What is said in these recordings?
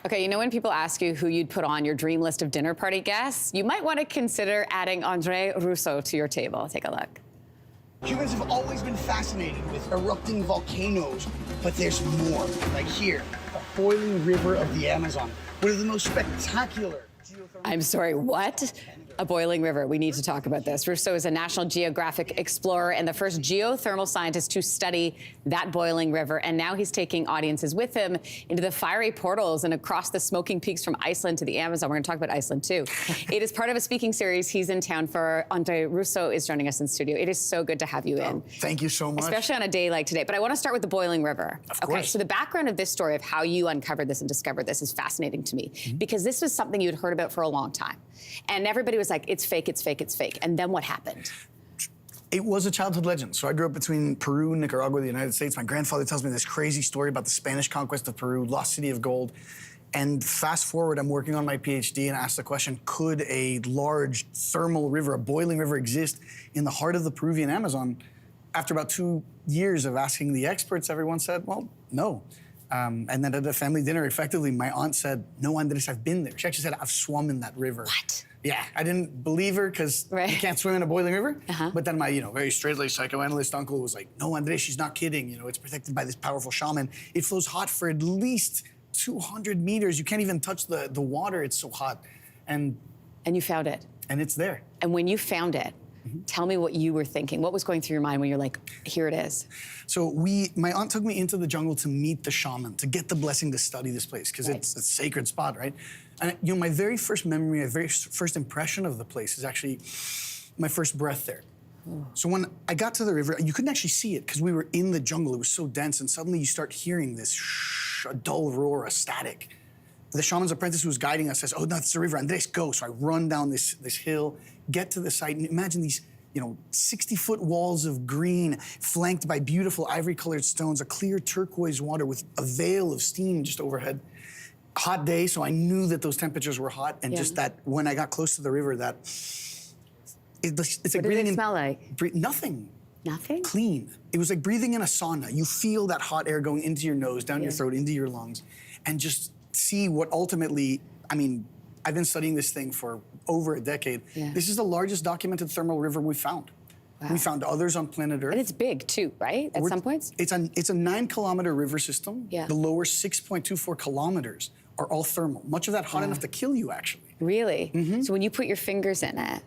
Okay, you know when people ask you who you'd put on your dream list of dinner party guests, you might want to consider adding Ruzo to your table. Take a look. Humans have always been fascinated with erupting volcanoes, but there's more. Like here, the boiling river of the Amazon, one of the most spectacular geothermal... I'm sorry, what? A boiling river. We need to talk about this. Ruzo is a National Geographic explorer and the first geothermal scientist to study that boiling river. And now he's taking audiences with him into the fiery portals and across the smoking peaks from Iceland to the Amazon. We're going to talk about Iceland, too. It is part of a speaking series he's in town for. Anne-Marie Ruzo is joining us in studio. It is so good to have you in. Thank you so much. Especially on a day like today. But I want to start with the boiling river. Of course. Okay, so the background of this story of how you uncovered this and discovered this is fascinating to me because this was something you'd heard about for a long time. And everybody was like, it's fake, it's fake, it's fake. And then what happened? It was a childhood legend. So I grew up between Peru, Nicaragua, the United States. My grandfather tells me this crazy story about the Spanish conquest of Peru, lost city of gold. And fast forward, I'm working on my PhD and asked the question, could a large thermal river, a boiling river exist in the heart of the Peruvian Amazon? After about 2 years of asking the experts, everyone said, well, no. And then at a family dinner, effectively, my aunt said, no, Andres, I've been there. She actually said, I've swum in that river. What? Yeah, I didn't believe her because you can't swim in a boiling river. But then my, very straight-laced psychoanalyst uncle was like, no, Andres, she's not kidding. It's protected by this powerful shaman. It flows hot for at least 200 meters. You can't even touch the water. It's so hot. And you found it. And it's there. And when you found it, tell me what you were thinking. What was going through your mind when you're like, here it is? So my aunt took me into the jungle to meet the shaman, to get the blessing to study this place, because it's a sacred spot, right? And my very first memory, my very first impression of the place is actually my first breath there. So when I got to the river, you couldn't actually see it because we were in the jungle. It was so dense, and suddenly you start hearing this a dull roar, a static. The shaman's apprentice who was guiding us says, oh, no, that's the river, Andres, go. So I run down this hill, get to the site, and imagine these 60-foot walls of green flanked by beautiful ivory-colored stones, a clear turquoise water with a veil of steam just overhead. Hot day, so I knew that those temperatures were hot, and just that when I got close to the river, it's like breathing in... What did it smell like? Nothing. Nothing? Clean. It was like breathing in a sauna. You feel that hot air going into your nose, down your throat, into your lungs, and just see what ultimately, I've been studying this thing for over a decade. This is the largest documented thermal river we've found. Wow. We found others on planet Earth. And it's big too, right? At some points? It's a 9-kilometer river system. The lower 6.24 kilometers are all thermal. Much of that hot enough to kill you, actually. Really? So when you put your fingers in it,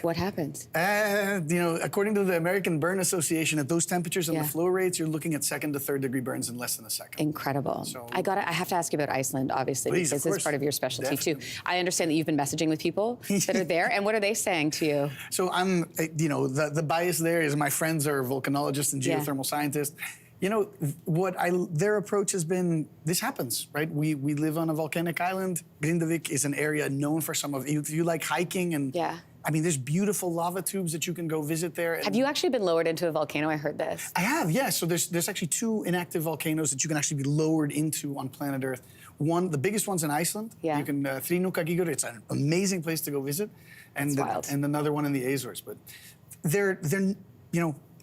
what happens? According to the American Burn Association, at those temperatures and the flow rates, you're looking at 2nd to 3rd degree burns in less than a second. Incredible. So, I have to ask you about Iceland, obviously, because this is part of your specialty too. I understand that you've been messaging with people that are there, and what are they saying to you? So I'm, the bias there is my friends are volcanologists and geothermal scientists. Their approach has been, this happens, right? We live on a volcanic island. Grindvik is an area known for some of, if you like hiking and there's beautiful lava tubes that you can go visit there. Have you actually been lowered into a volcano? I heard this. I have, yes. So there's actually 2 inactive volcanoes that you can actually be lowered into on planet Earth. One, the biggest one's in Iceland. You can, Thrinukagigur, it's an amazing place to go visit. And, and another one in the Azores. But they're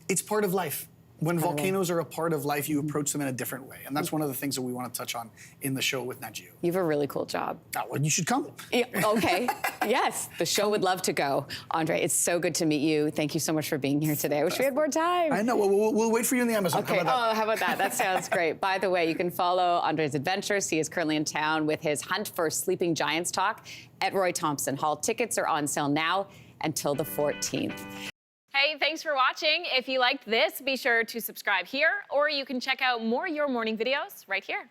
it's part of life. When volcanoes are a part of life, you approach them in a different way. And that's one of the things that we want to touch on in the show with Nat Geo. You have a really cool job. Oh, well, you should come. Okay. Yes, the show would love to go. Andre, it's so good to meet you. Thank you so much for being here today. I wish we had more time. I know. We'll wait for you in the Amazon. Okay. How about that? That sounds great. By the way, you can follow Andre's adventures. He is currently in town with his Hunt for Sleeping Giants talk at Roy Thompson Hall. Tickets are on sale now until the 14th. Hey, thanks for watching. If you liked this, be sure to subscribe here, or you can check out more Your Morning videos right here.